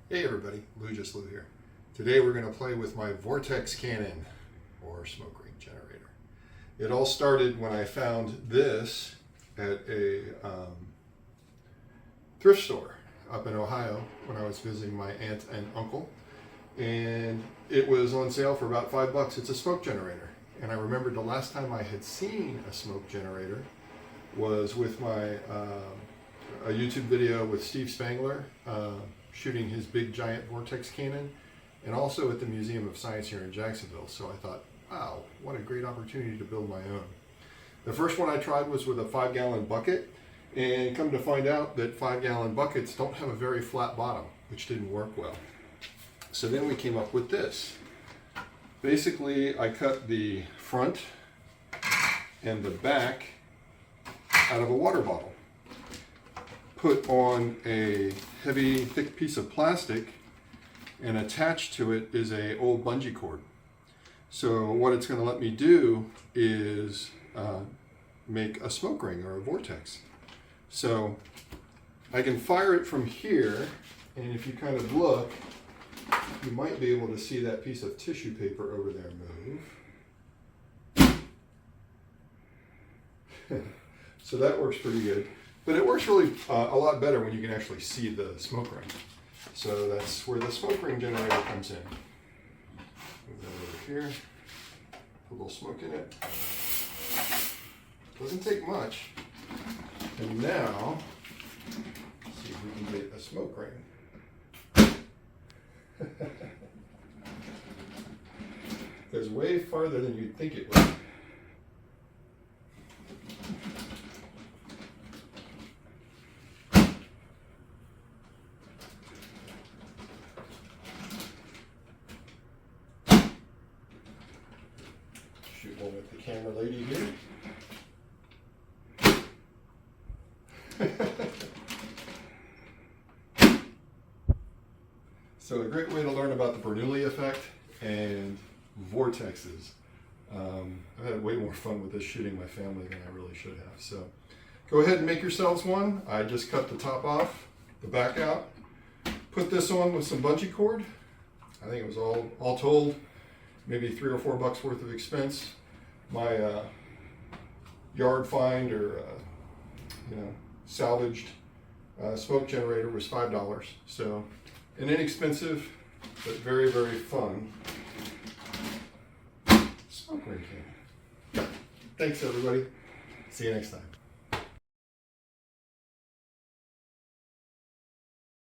Hey everybody, Lou Justlou here. Today we're going to play with my Vortex Cannon, or smoke ring generator. It all started when I found this at a thrift store up in Ohio when I was visiting my aunt and uncle. And it was on sale for about $5. It's a smoke generator. And I remembered the last time I had seen a smoke generator was with my a YouTube video with Steve Spangler shooting his big giant Vortex Cannon, and also at the Museum of Science here in Jacksonville. So I thought, wow, what a great opportunity to build my own. The first one I tried was with a 5-gallon bucket, and come to find out that 5-gallon buckets don't have a very flat bottom, which didn't work well. So then we came up with this. Basically, I cut the front and the back out of a water bottle, put on a heavy, thick piece of plastic, and attached to it is a old bungee cord. So what it's going to let me do is make a smoke ring or a vortex. So I can fire it from here, and if you kind of look, you might be able to see that piece of tissue paper over there move. So that works pretty good. But it works really a lot better when you can actually see the smoke ring. So that's where the smoke ring generator comes in. Move that over here. Put a little smoke in it. Doesn't take much. And now, let's see if we can get a smoke ring. Goes way farther than you'd think it would. Shoot one with the camera lady here. So a great way to learn about the Bernoulli Effect and vortexes. I've had way more fun with this shooting my family than I really should have. So go ahead and make yourselves one. I just cut the top off, the back out, put this on with some bungee cord. I think it was all told, maybe $3 or $4 worth of expense. My yard find or salvaged smoke generator was $5. So an inexpensive but very, very fun smoke ring cannon. Thanks everybody. See you next time.